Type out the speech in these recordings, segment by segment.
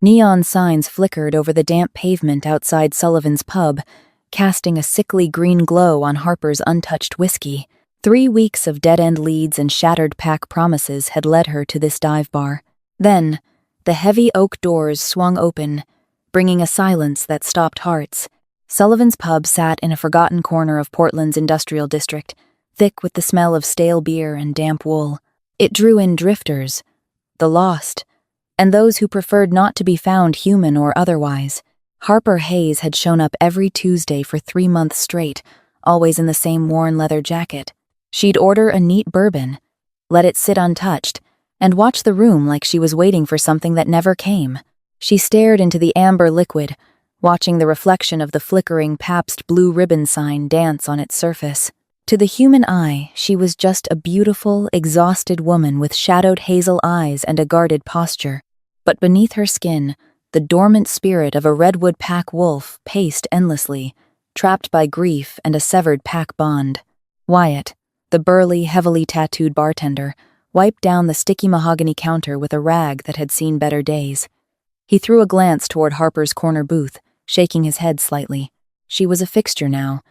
Neon signs flickered over the damp pavement outside Sullivan's pub, casting a sickly green glow on Harper's untouched whiskey. 3 weeks of dead-end leads and shattered pack promises had led her to this dive bar. Then, the heavy oak doors swung open, bringing a silence that stopped hearts. Sullivan's pub sat in a forgotten corner of Portland's industrial district, thick with the smell of stale beer and damp wool. It drew in drifters, the lost, and those who preferred not to be found human or otherwise. Harper Hayes had shown up every Tuesday for 3 months straight, always in the same worn leather jacket. She'd order a neat bourbon, let it sit untouched, and watch the room like she was waiting for something that never came. She stared into the amber liquid, watching the reflection of the flickering Pabst Blue Ribbon sign dance on its surface. To the human eye, she was just a beautiful, exhausted woman with shadowed hazel eyes and a guarded posture. But beneath her skin, the dormant spirit of a redwood pack wolf paced endlessly, trapped by grief and a severed pack bond. Wyatt, the burly, heavily tattooed bartender, wiped down the sticky mahogany counter with a rag that had seen better days. He threw a glance toward Harper's corner booth, shaking his head slightly. She was a fixture now,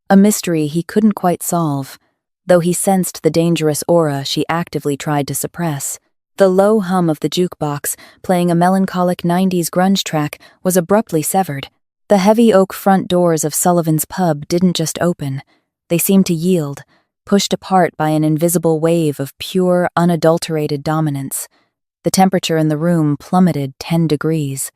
a mystery he couldn't quite solve, though he sensed the dangerous aura she actively tried to suppress. The low hum of the jukebox, playing a melancholic 90s grunge track, was abruptly severed. The heavy oak front doors of Sullivan's pub didn't just open. They seemed to yield, pushed apart by an invisible wave of pure, unadulterated dominance. The temperature in the room plummeted 10 degrees.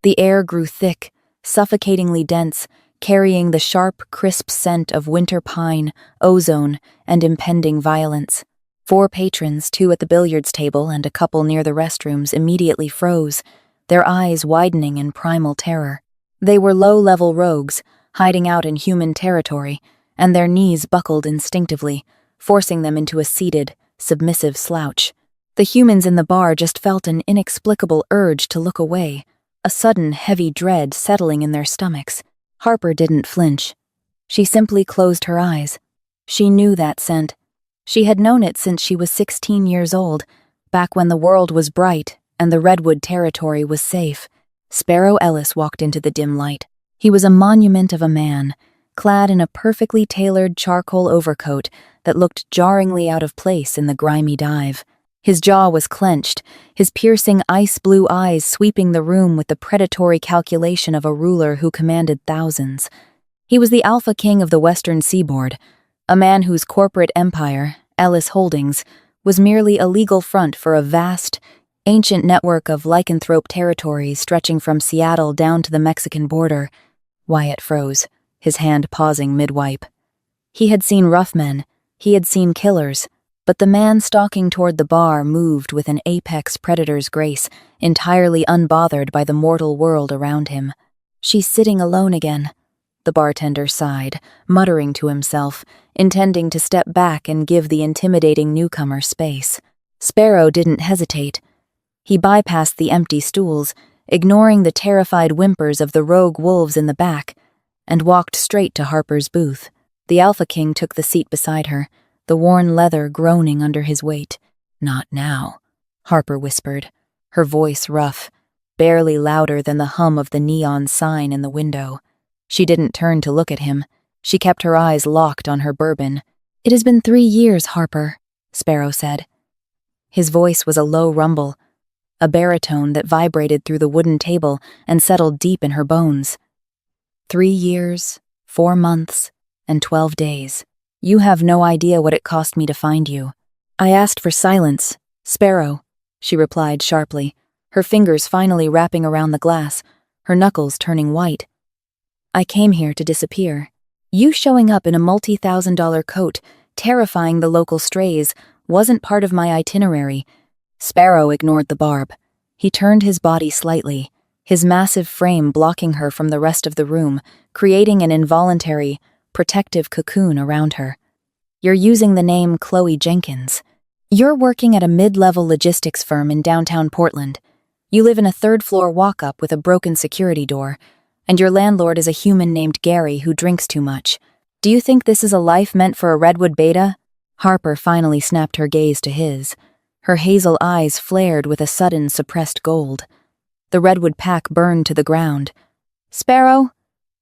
The air grew thick, suffocatingly dense, carrying the sharp, crisp scent of winter pine, ozone, and impending violence. 4 patrons, 2 at the billiards table and a couple near the restrooms, immediately froze, their eyes widening in primal terror. They were low-level rogues, hiding out in human territory, and their knees buckled instinctively, forcing them into a seated, submissive slouch. The humans in the bar just felt an inexplicable urge to look away, a sudden heavy dread settling in their stomachs. Harper didn't flinch. She simply closed her eyes. She knew that scent. She had known it since she was 16 years old, back when the world was bright and the redwood territory was safe. Sparrow Ellis walked into the dim light. He was a monument of a man, clad in a perfectly tailored charcoal overcoat that looked jarringly out of place in the grimy dive. His jaw was clenched, his piercing ice-blue eyes sweeping the room with the predatory calculation of a ruler who commanded thousands. He was the alpha king of the western seaboard, a man whose corporate empire, Ellis Holdings, was merely a legal front for a vast, ancient network of lycanthrope territories stretching from Seattle down to the Mexican border. Wyatt froze, his hand pausing mid-wipe. He had seen rough men, he had seen killers, but the man stalking toward the bar moved with an apex predator's grace, entirely unbothered by the mortal world around him. "She's sitting alone again," the bartender sighed, muttering to himself, intending to step back and give the intimidating newcomer space. Sparrow didn't hesitate. He bypassed the empty stools, ignoring the terrified whimpers of the rogue wolves in the back, and walked straight to Harper's booth. The Alpha King took the seat beside her, the worn leather groaning under his weight. "Not now," Harper whispered, her voice rough, barely louder than the hum of the neon sign in the window. She didn't turn to look at him. She kept her eyes locked on her bourbon. "It has been 3 years, Harper," Sparrow said. His voice was a low rumble, a baritone that vibrated through the wooden table and settled deep in her bones. 3 years, 4 months, and 12 days. You have no idea what it cost me to find you." "I asked for silence, Sparrow," she replied sharply, her fingers finally wrapping around the glass, her knuckles turning white. "I came here to disappear. You showing up in a multi-$1,000 coat, terrifying the local strays, wasn't part of my itinerary." Sparrow ignored the barb. He turned his body slightly, his massive frame blocking her from the rest of the room, creating an involuntary, protective cocoon around her. "You're using the name Chloe Jenkins. You're working at a mid-level logistics firm in downtown Portland. You live in a 3rd-floor walk-up with a broken security door, and your landlord is a human named Gary who drinks too much. Do you think this is a life meant for a redwood beta?" Harper finally snapped her gaze to his. Her hazel eyes flared with a sudden suppressed gold. The redwood pack burned to the ground. "Sparrow?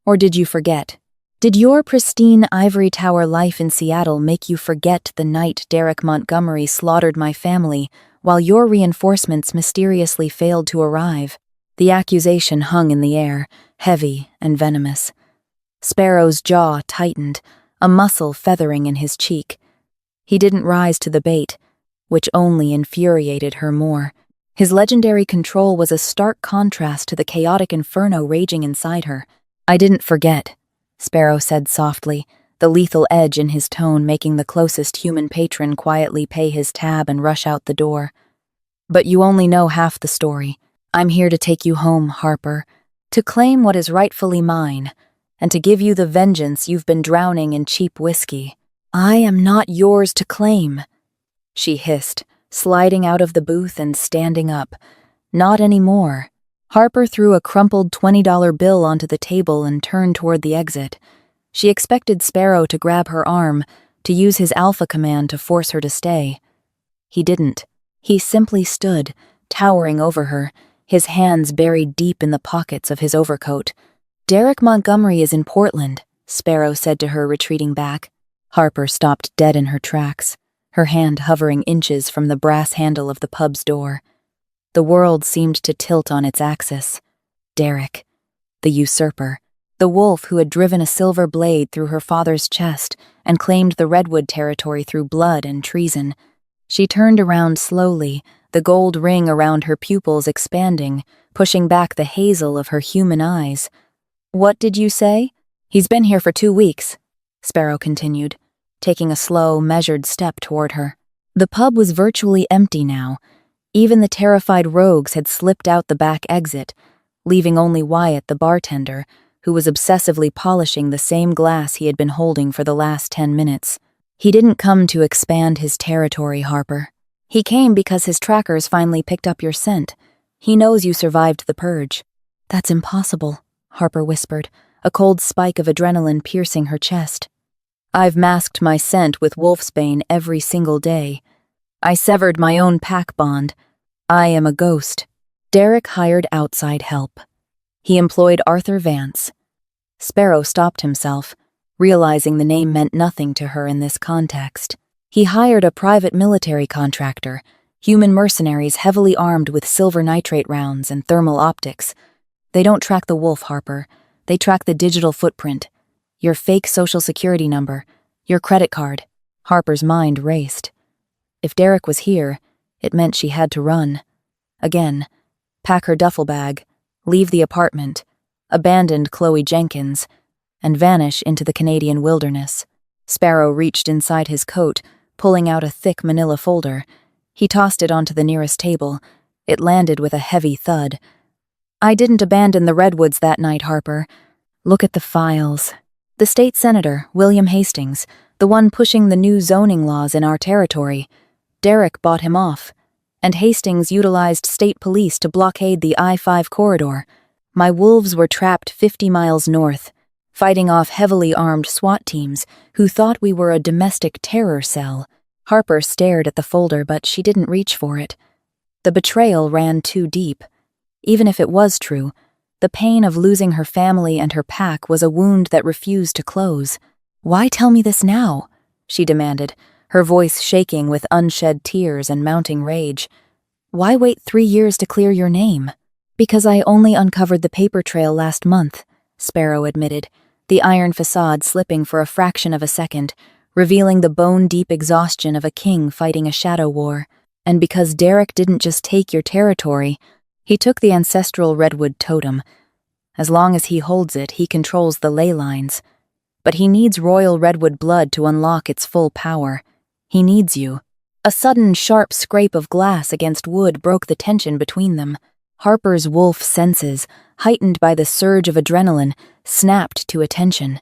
Or did you forget? Did your pristine ivory tower life in Seattle make you forget the night Derek Montgomery slaughtered my family while your reinforcements mysteriously failed to arrive?" The accusation hung in the air, heavy and venomous. Sparrow's jaw tightened, a muscle feathering in his cheek. He didn't rise to the bait, which only infuriated her more. His legendary control was a stark contrast to the chaotic inferno raging inside her. "I didn't forget," Sparrow said softly, the lethal edge in his tone making the closest human patron quietly pay his tab and rush out the door. "But you only know half the story. I'm here to take you home, Harper, to claim what is rightfully mine, and to give you the vengeance you've been drowning in cheap whiskey." "I am not yours to claim," she hissed, sliding out of the booth and standing up. "Not anymore." Harper threw a crumpled $20 bill onto the table and turned toward the exit. She expected Sparrow to grab her arm, to use his alpha command to force her to stay. He didn't. He simply stood, towering over her, his hands buried deep in the pockets of his overcoat. "Derek Montgomery is in Portland," Sparrow said to her, retreating back. Harper stopped dead in her tracks, her hand hovering inches from the brass handle of the pub's door. The world seemed to tilt on its axis. Derek, the usurper, the wolf who had driven a silver blade through her father's chest and claimed the redwood territory through blood and treason. She turned around slowly, the gold ring around her pupils expanding, pushing back the hazel of her human eyes. "What did you say?" "He's been here for 2 weeks," Sparrow continued, taking a slow, measured step toward her. The pub was virtually empty now. Even the terrified rogues had slipped out the back exit, leaving only Wyatt, the bartender, who was obsessively polishing the same glass he had been holding for the last 10 minutes. "He didn't come to expand his territory, Harper. He came because his trackers finally picked up your scent. He knows you survived the purge." "That's impossible," Harper whispered, a cold spike of adrenaline piercing her chest. "I've masked my scent with wolfsbane every single day. I severed my own pack bond. I am a ghost." Derek hired outside help. He employed Arthur Vance. Sparrow stopped himself, realizing the name meant nothing to her in this context. He hired a private military contractor, human mercenaries heavily armed with silver nitrate rounds and thermal optics. They don't track the wolf, Harper. They track the digital footprint. Your fake social security number, your credit card. Harper's mind raced. If Derek was here, it meant she had to run. Again, pack her duffel bag, leave the apartment, abandon Chloe Jenkins, and vanish into the Canadian wilderness. Sparrow reached inside his coat, pulling out a thick manila folder. He tossed it onto the nearest table. It landed with a heavy thud. "I didn't abandon the redwoods that night, Harper. Look at the files. The state senator, William Hastings, the one pushing the new zoning laws in our territory. Derek bought him off, and Hastings utilized state police to blockade the I-5 corridor. My wolves were trapped 50 miles north, fighting off heavily armed SWAT teams who thought we were a domestic terror cell." Harper stared at the folder, but she didn't reach for it. The betrayal ran too deep. Even if it was true, the pain of losing her family and her pack was a wound that refused to close. "Why tell me this now?" she demanded, her voice shaking with unshed tears and mounting rage. "Why wait 3 years to clear your name?" "Because I only uncovered the paper trail last month," Sparrow admitted, the iron facade slipping for a fraction of a second, revealing the bone-deep exhaustion of a king fighting a shadow war. "And because Derek didn't just take your territory, he took the ancestral redwood totem. As long as he holds it, he controls the ley lines. But he needs royal redwood blood to unlock its full power. He needs you." A sudden, sharp scrape of glass against wood broke the tension between them. Harper's wolf senses, heightened by the surge of adrenaline, snapped to attention.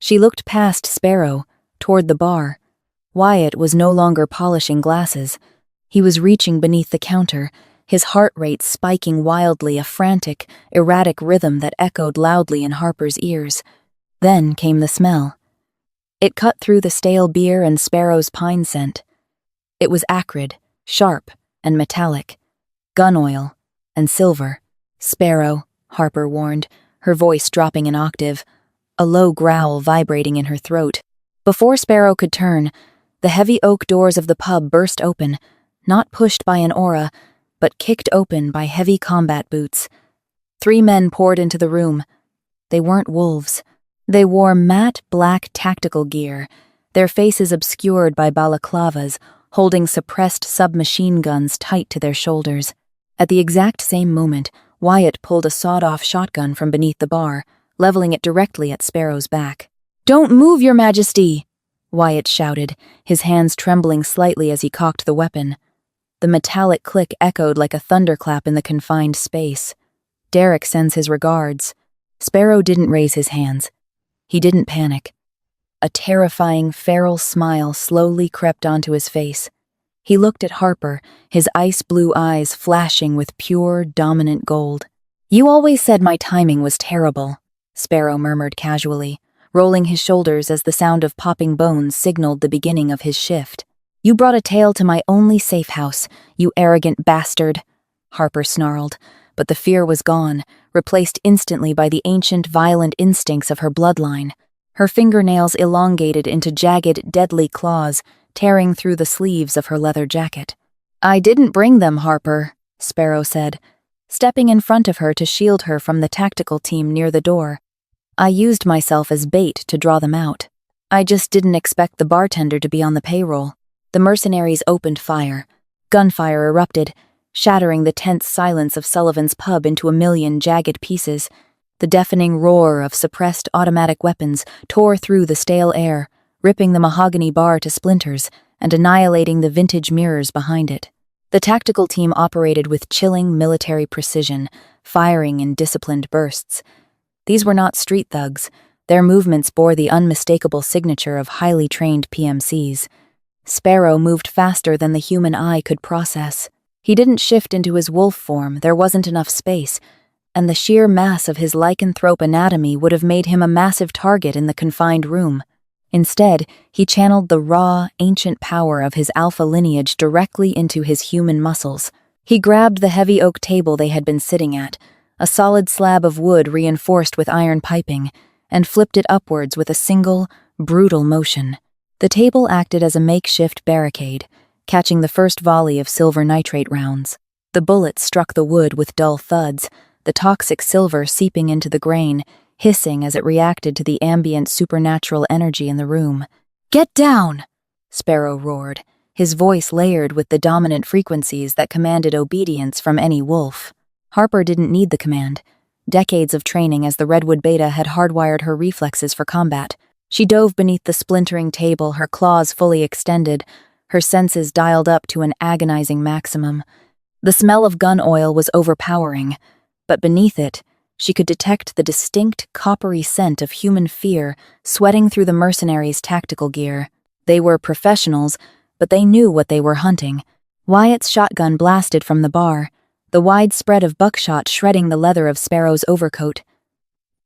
She looked past Sparrow, toward the bar. Wyatt was no longer polishing glasses. He was reaching beneath the counter, his heart rate spiking wildly, a frantic, erratic rhythm that echoed loudly in Harper's ears. Then came the smell. It cut through the stale beer and Sparrow's pine scent. It was acrid, sharp, and metallic. Gun oil and silver. Sparrow, Harper warned, her voice dropping an octave, a low growl vibrating in her throat. Before Sparrow could turn, the heavy oak doors of the pub burst open, not pushed by an aura, but kicked open by heavy combat boots. 3 men poured into the room. They weren't wolves. They wore matte black tactical gear, their faces obscured by balaclavas, holding suppressed submachine guns tight to their shoulders. At the exact same moment, Wyatt pulled a sawed-off shotgun from beneath the bar, leveling it directly at Sparrow's back. "Don't move, Your Majesty!" Wyatt shouted, his hands trembling slightly as he cocked the weapon. The metallic click echoed like a thunderclap in the confined space. "Derek sends his regards." Sparrow didn't raise his hands. He didn't panic. A terrifying, feral smile slowly crept onto his face. He looked at Harper, his ice-blue eyes flashing with pure, dominant gold. "You always said my timing was terrible," Sparrow murmured casually, rolling his shoulders as the sound of popping bones signaled the beginning of his shift. "You brought a tale to my only safe house, you arrogant bastard," Harper snarled, but the fear was gone, replaced instantly by the ancient, violent instincts of her bloodline. Her fingernails elongated into jagged, deadly claws, tearing through the sleeves of her leather jacket. "I didn't bring them, Harper," Sparrow said, stepping in front of her to shield her from the tactical team near the door. "I used myself as bait to draw them out. I just didn't expect the bartender to be on the payroll." The mercenaries opened fire. Gunfire erupted, shattering the tense silence of Sullivan's pub into a million jagged pieces. The deafening roar of suppressed automatic weapons tore through the stale air, ripping the mahogany bar to splinters and annihilating the vintage mirrors behind it. The tactical team operated with chilling military precision, firing in disciplined bursts. These were not street thugs. Their movements bore the unmistakable signature of highly trained PMCs. Sparrow moved faster than the human eye could process. He didn't shift into his wolf form, there wasn't enough space, and the sheer mass of his lycanthrope anatomy would have made him a massive target in the confined room. Instead, he channeled the raw, ancient power of his alpha lineage directly into his human muscles. He grabbed the heavy oak table they had been sitting at, a solid slab of wood reinforced with iron piping, and flipped it upwards with a single, brutal motion. The table acted as a makeshift barricade, catching the first volley of silver nitrate rounds. The bullets struck the wood with dull thuds, the toxic silver seeping into the grain, hissing as it reacted to the ambient supernatural energy in the room. "Get down!" Sparrow roared, his voice layered with the dominant frequencies that commanded obedience from any wolf. Harper didn't need the command. Decades of training as the Redwood Beta had hardwired her reflexes for combat. She dove beneath the splintering table, her claws fully extended, her senses dialed up to an agonizing maximum. The smell of gun oil was overpowering, but beneath it, she could detect the distinct, coppery scent of human fear sweating through the mercenaries' tactical gear. They were professionals, but they knew what they were hunting. Wyatt's shotgun blasted from the bar, the wide spread of buckshot shredding the leather of Sparrow's overcoat.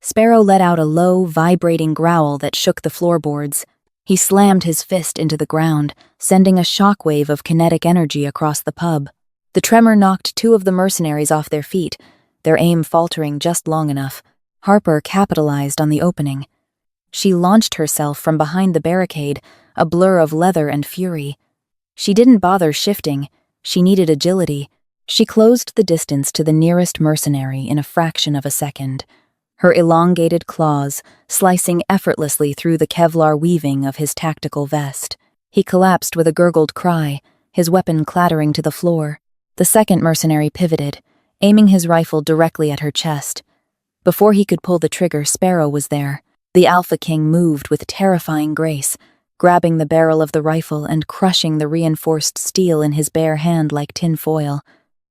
Sparrow let out a low, vibrating growl that shook the floorboards. He slammed his fist into the ground, sending a shockwave of kinetic energy across the pub. The tremor knocked 2 of the mercenaries off their feet, their aim faltering just long enough. Harper capitalized on the opening. She launched herself from behind the barricade, a blur of leather and fury. She didn't bother shifting. She needed agility. She closed the distance to the nearest mercenary in a fraction of a second, her elongated claws slicing effortlessly through the Kevlar weaving of his tactical vest. He collapsed with a gurgled cry, his weapon clattering to the floor. The second mercenary pivoted, aiming his rifle directly at her chest. Before he could pull the trigger, Sparrow was there. The Alpha King moved with terrifying grace, grabbing the barrel of the rifle and crushing the reinforced steel in his bare hand like tin foil.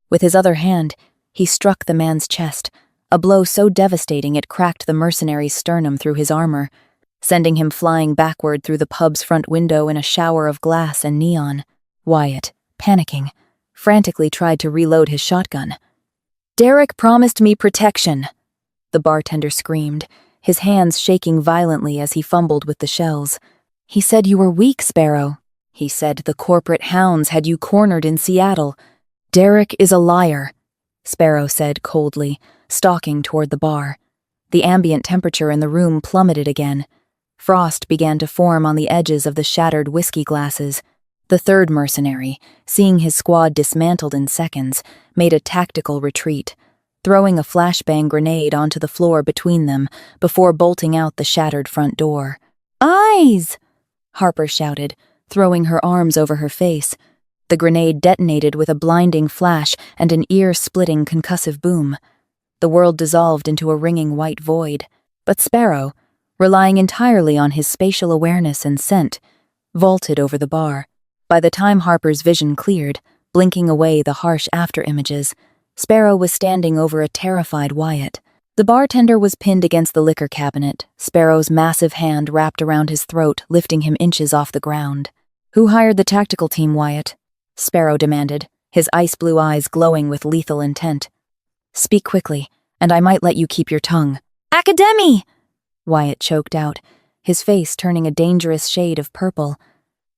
With his other hand, he struck the man's chest, a blow so devastating it cracked the mercenary's sternum through his armor, sending him flying backward through the pub's front window in a shower of glass and neon. Wyatt, panicking, frantically tried to reload his shotgun. "Derek promised me protection," the bartender screamed, his hands shaking violently as he fumbled with the shells. "He said you were weak, Sparrow. He said the corporate hounds had you cornered in Seattle. Derek is a liar." Sparrow said coldly, stalking toward the bar. The ambient temperature in the room plummeted again. Frost began to form on the edges of the shattered whiskey glasses. The third mercenary, seeing his squad dismantled in seconds, made a tactical retreat, throwing a flashbang grenade onto the floor between them before bolting out the shattered front door. "Eyes!" Harper shouted, throwing her arms over her face. The grenade detonated with a blinding flash and an ear-splitting concussive boom. The world dissolved into a ringing white void. But Sparrow, relying entirely on his spatial awareness and scent, vaulted over the bar. By the time Harper's vision cleared, blinking away the harsh after-images, Sparrow was standing over a terrified Wyatt. The bartender was pinned against the liquor cabinet, Sparrow's massive hand wrapped around his throat, lifting him inches off the ground. "Who hired the tactical team, Wyatt?" Sparrow demanded, his ice-blue eyes glowing with lethal intent. "Speak quickly, and I might let you keep your tongue." "Academy!" Wyatt choked out, his face turning a dangerous shade of purple.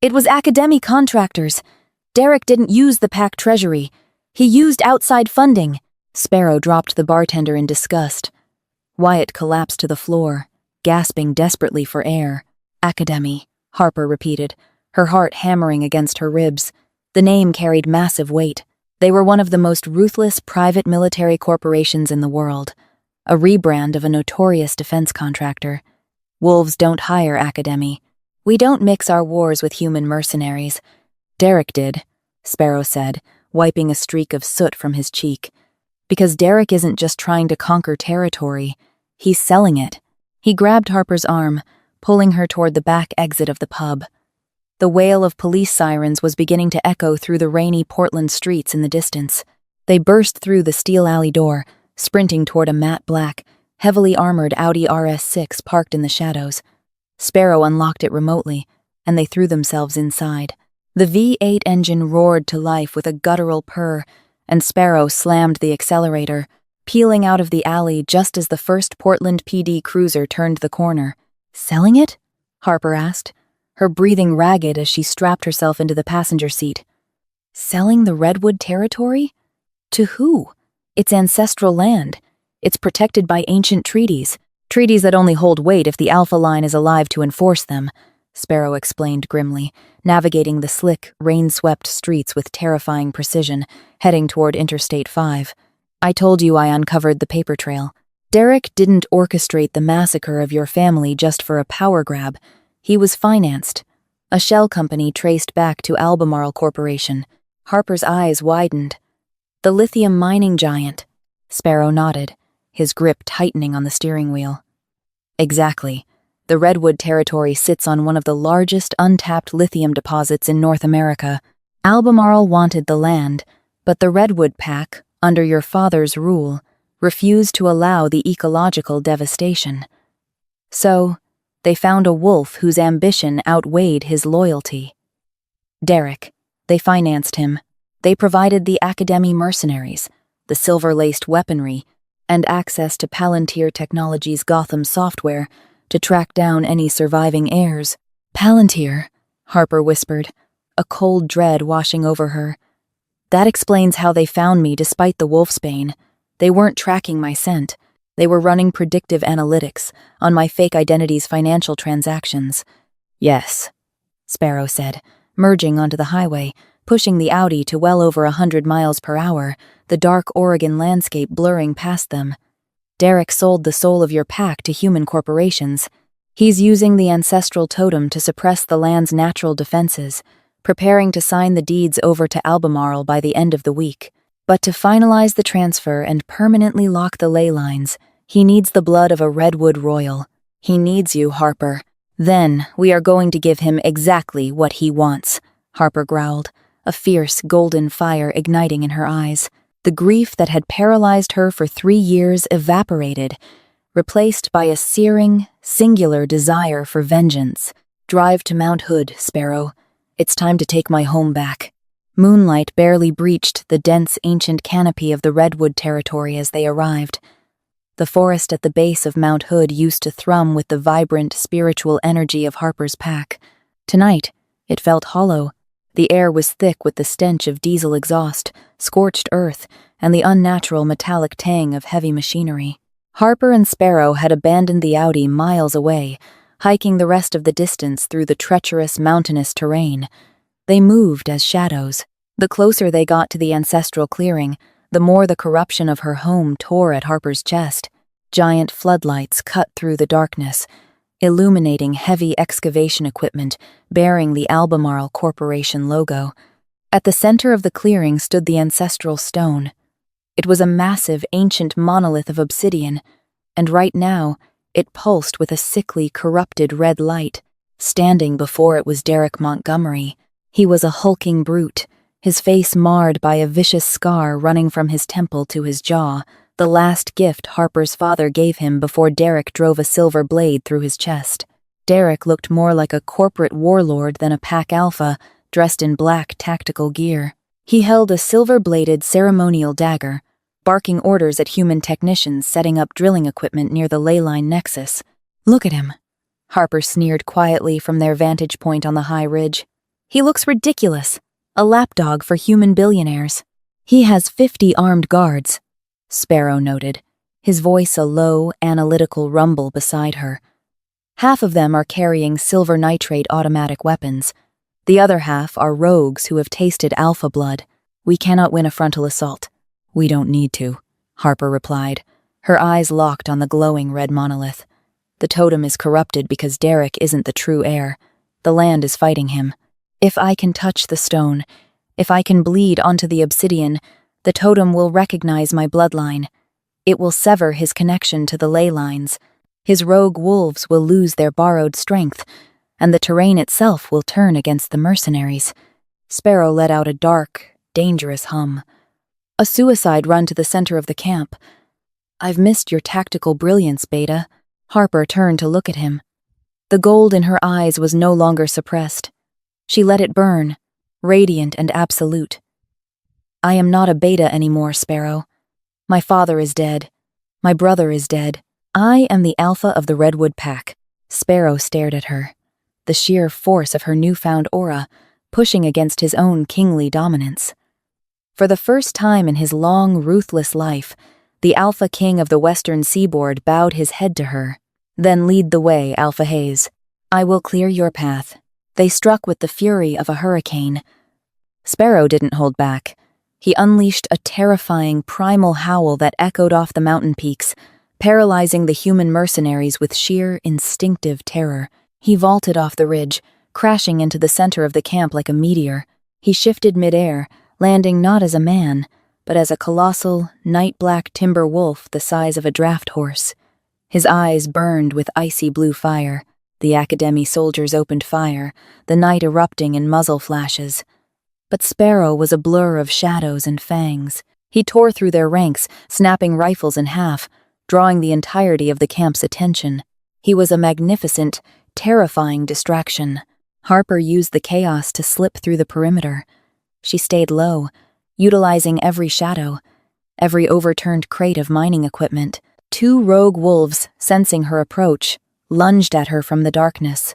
"It was Academy contractors. Derek didn't use the PAC treasury. He used outside funding." Sparrow dropped the bartender in disgust. Wyatt collapsed to the floor, gasping desperately for air. "Academy," Harper repeated, her heart hammering against her ribs. The name carried massive weight. They were one of the most ruthless private military corporations in the world, a rebrand of a notorious defense contractor. "Wolves don't hire Academy. We don't mix our wars with human mercenaries." "Derek did," Sparrow said, wiping a streak of soot from his cheek. "Because Derek isn't just trying to conquer territory, he's selling it." He grabbed Harper's arm, pulling her toward the back exit of the pub. The wail of police sirens was beginning to echo through the rainy Portland streets in the distance. They burst through the steel alley door, sprinting toward a matte black, heavily armored Audi RS6 parked in the shadows. Sparrow unlocked it remotely, and they threw themselves inside. The V8 engine roared to life with a guttural purr, and Sparrow slammed the accelerator, peeling out of the alley just as the first Portland PD cruiser turned the corner. "Selling it?" Harper asked, her breathing ragged as she strapped herself into the passenger seat. "Selling the Redwood territory? To who? It's ancestral land. It's protected by ancient treaties that only hold weight if the Alpha Line is alive to enforce them," Sparrow explained grimly, navigating the slick, rain-swept streets with terrifying precision, heading toward Interstate 5. "I told you I uncovered the paper trail. Derek didn't orchestrate the massacre of your family just for a power grab. He was financed. A shell company traced back to Albemarle Corporation." Harper's eyes widened. "The lithium mining giant." Sparrow nodded, his grip tightening on the steering wheel. "Exactly. The Redwood territory sits on one of the largest untapped lithium deposits in North America. Albemarle wanted the land, but the Redwood PAC, under your father's rule, refused to allow the ecological devastation. So, they found a wolf whose ambition outweighed his loyalty. Derek. They financed him. They provided the Academy mercenaries, the silver-laced weaponry, and access to Palantir Technologies' Gotham software to track down any surviving heirs. "Palantir," Harper whispered, a cold dread washing over her. "That explains how they found me despite the wolfsbane. They weren't tracking my scent. They were running predictive analytics on my fake identity's financial transactions." "Yes," Sparrow said, merging onto the highway, pushing the Audi to well over 100 miles per hour, the dark Oregon landscape blurring past them. "Derek sold the soul of your PAC to human corporations. He's using the ancestral totem to suppress the land's natural defenses, preparing to sign the deeds over to Albemarle by the end of the week. But to finalize the transfer and permanently lock the ley lines, he needs the blood of a Redwood royal. He needs you, Harper. Then we are going to give him exactly what he wants," Harper growled, a fierce golden fire igniting in her eyes. The grief that had paralyzed her for 3 years evaporated, replaced by a searing, singular desire for vengeance. "Drive to Mount Hood, Sparrow. It's time to take my home back." Moonlight barely breached the dense ancient canopy of the Redwood territory as they arrived. The forest at the base of Mount Hood used to thrum with the vibrant spiritual energy of Harper's PAC. Tonight, it felt hollow, The air was thick with the stench of diesel exhaust, scorched earth, and the unnatural metallic tang of heavy machinery. Harper and Sparrow had abandoned the Audi miles away, hiking the rest of the distance through the treacherous, mountainous terrain. They moved as shadows. The closer they got to the ancestral clearing, the more the corruption of her home tore at Harper's chest. Giant floodlights cut through the darkness, illuminating heavy excavation equipment bearing the Albemarle Corporation logo. At the center of the clearing stood the ancestral stone. It was a massive, ancient monolith of obsidian, and right now, it pulsed with a sickly, corrupted red light. Standing before it was Derek Montgomery. He was a hulking brute, his face marred by a vicious scar running from his temple to his jaw, the last gift Harper's father gave him before Derek drove a silver blade through his chest. Derek looked more like a corporate warlord than a pack alpha, dressed in black tactical gear. He held a silver-bladed ceremonial dagger, barking orders at human technicians setting up drilling equipment near the ley line nexus. "Look at him," Harper sneered quietly from their vantage point on the high ridge. "He looks ridiculous, a lapdog for human billionaires." "He has 50 armed guards," Sparrow noted, his voice a low, analytical rumble beside her. "Half of them are carrying silver nitrate automatic weapons. The other half are rogues who have tasted alpha blood. We cannot win a frontal assault." "We don't need to," Harper replied, her eyes locked on the glowing red monolith. "The totem is corrupted because Derek isn't the true heir. The land is fighting him. If I can touch the stone, if I can bleed onto the obsidian, the totem will recognize my bloodline. It will sever his connection to the ley lines. His rogue wolves will lose their borrowed strength, and the terrain itself will turn against the mercenaries." Sparrow let out a dark, dangerous hum. "A suicide run to the center of the camp. I've missed your tactical brilliance, Beta." Harper turned to look at him. The gold in her eyes was no longer suppressed. She let it burn, radiant and absolute. "I am not a Beta anymore, Sparrow. My father is dead. My brother is dead. I am the alpha of the Redwood Pack." Sparrow stared at her, the sheer force of her newfound aura, pushing against his own kingly dominance. For the first time in his long, ruthless life, the Alpha King of the Western Seaboard bowed his head to her. "Then lead the way, Alpha Hayes. I will clear your path." They struck with the fury of a hurricane. Sparrow didn't hold back. He unleashed a terrifying, primal howl that echoed off the mountain peaks, paralyzing the human mercenaries with sheer, instinctive terror. He vaulted off the ridge, crashing into the center of the camp like a meteor. He shifted midair, landing not as a man, but as a colossal, night-black timber wolf the size of a draft horse. His eyes burned with icy blue fire. The Academy soldiers opened fire, the night erupting in muzzle flashes. But Sparrow was a blur of shadows and fangs. He tore through their ranks, snapping rifles in half, drawing the entirety of the camp's attention. He was a magnificent, terrifying distraction. Harper used the chaos to slip through the perimeter. She stayed low, utilizing every shadow, every overturned crate of mining equipment. 2 rogue wolves, sensing her approach, lunged at her from the darkness.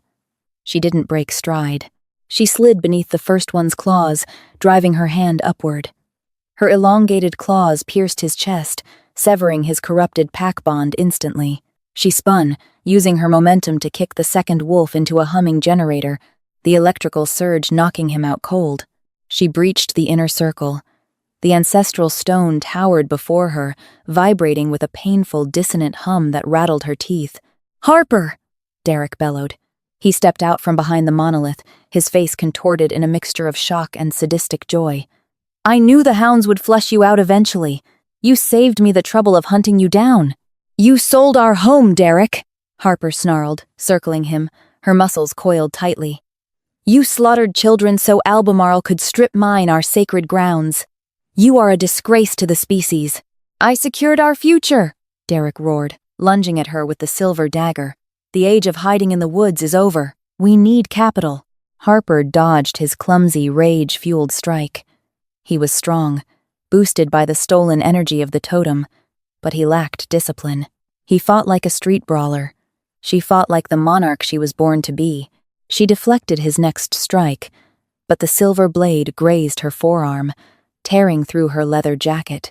She didn't break stride. She slid beneath the first one's claws, driving her hand upward. Her elongated claws pierced his chest, severing his corrupted pack bond instantly. She spun, using her momentum to kick the second wolf into a humming generator, the electrical surge knocking him out cold. She breached the inner circle. The ancestral stone towered before her, vibrating with a painful, dissonant hum that rattled her teeth. "Harper!" Derek bellowed. He stepped out from behind the monolith, his face contorted in a mixture of shock and sadistic joy. "I knew the hounds would flush you out eventually. You saved me the trouble of hunting you down." "You sold our home, Derek!" Harper snarled, circling him, her muscles coiled tightly. "You slaughtered children so Albemarle could strip mine our sacred grounds. You are a disgrace to the species." "I secured our future," Derek roared, lunging at her with the silver dagger. "The age of hiding in the woods is over. We need capital." Harper dodged his clumsy, rage-fueled strike. He was strong, boosted by the stolen energy of the totem, but he lacked discipline. He fought like a street brawler. She fought like the monarch she was born to be. She deflected his next strike, but the silver blade grazed her forearm, tearing through her leather jacket.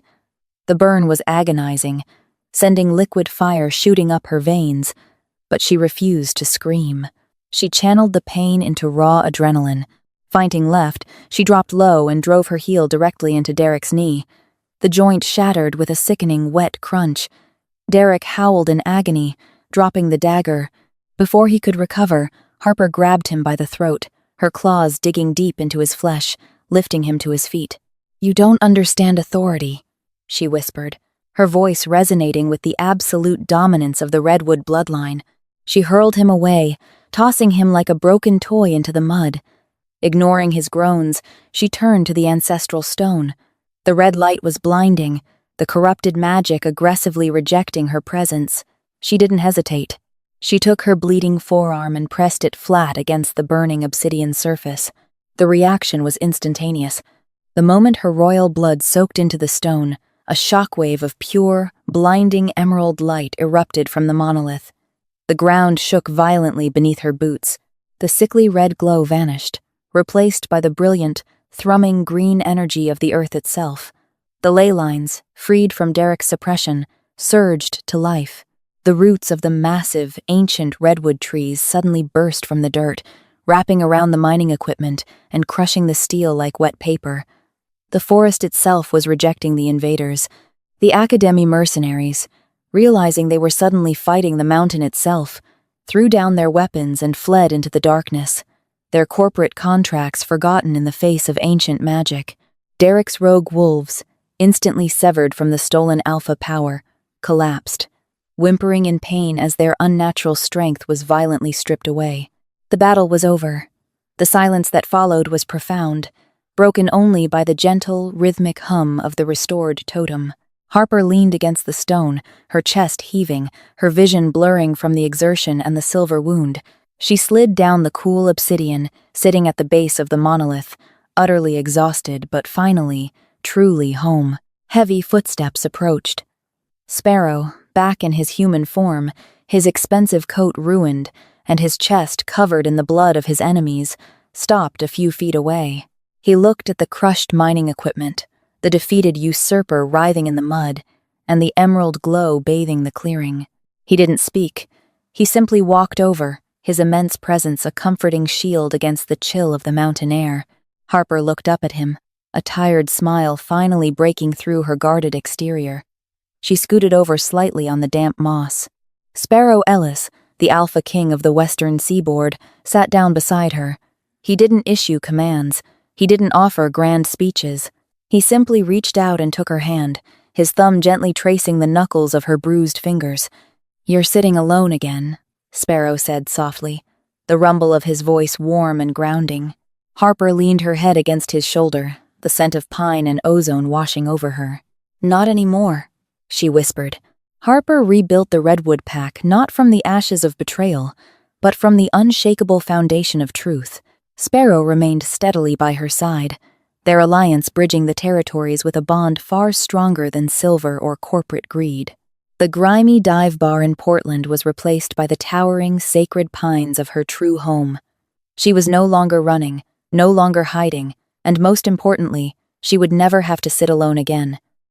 The burn was agonizing, sending liquid fire shooting up her veins, but she refused to scream. She channeled the pain into raw adrenaline. Feinting left, she dropped low and drove her heel directly into Derek's knee. The joint shattered with a sickening, wet crunch. Derek howled in agony, dropping the dagger. Before he could recover, Harper grabbed him by the throat, her claws digging deep into his flesh, lifting him to his feet. "You don't understand authority," she whispered, her voice resonating with the absolute dominance of the Redwood bloodline. She hurled him away, tossing him like a broken toy into the mud. Ignoring his groans, she turned to the ancestral stone. The red light was blinding, the corrupted magic aggressively rejecting her presence. She didn't hesitate. She took her bleeding forearm and pressed it flat against the burning obsidian surface. The reaction was instantaneous. The moment her royal blood soaked into the stone, a shockwave of pure, blinding emerald light erupted from the monolith. The ground shook violently beneath her boots. The sickly red glow vanished, replaced by the brilliant, thrumming green energy of the earth itself. The ley lines, freed from Derek's suppression, surged to life. The roots of the massive, ancient redwood trees suddenly burst from the dirt, wrapping around the mining equipment and crushing the steel like wet paper. The forest itself was rejecting the invaders. The Academy mercenaries, realizing they were suddenly fighting the mountain itself, threw down their weapons and fled into the darkness, their corporate contracts forgotten in the face of ancient magic. Derek's rogue wolves, instantly severed from the stolen alpha power, collapsed, whimpering in pain as their unnatural strength was violently stripped away. The battle was over. The silence that followed was profound, broken only by the gentle, rhythmic hum of the restored totem. Harper leaned against the stone, her chest heaving, her vision blurring from the exertion and the silver wound. She slid down the cool obsidian, sitting at the base of the monolith, utterly exhausted but finally, truly home. Heavy footsteps approached. Sparrow, back in his human form, his expensive coat ruined, and his chest covered in the blood of his enemies, stopped a few feet away. He looked at the crushed mining equipment, the defeated usurper writhing in the mud, and the emerald glow bathing the clearing. He didn't speak. He simply walked over, his immense presence a comforting shield against the chill of the mountain air. Harper looked up at him, a tired smile finally breaking through her guarded exterior. She scooted over slightly on the damp moss. Sparrow Ellis, the alpha king of the western seaboard, sat down beside her. He didn't issue commands. He didn't offer grand speeches. He simply reached out and took her hand, his thumb gently tracing the knuckles of her bruised fingers. "You're sitting alone again," Sparrow said softly, the rumble of his voice warm and grounding. Harper leaned her head against his shoulder, the scent of pine and ozone washing over her. "Not anymore," she whispered. Harper rebuilt the Redwood Pack not from the ashes of betrayal, but from the unshakable foundation of truth. Sparrow remained steadily by her side, their alliance bridging the territories with a bond far stronger than silver or corporate greed. The grimy dive bar in Portland was replaced by the towering, sacred pines of her true home. She was no longer running, no longer hiding, and most importantly, she would never have to sit alone again.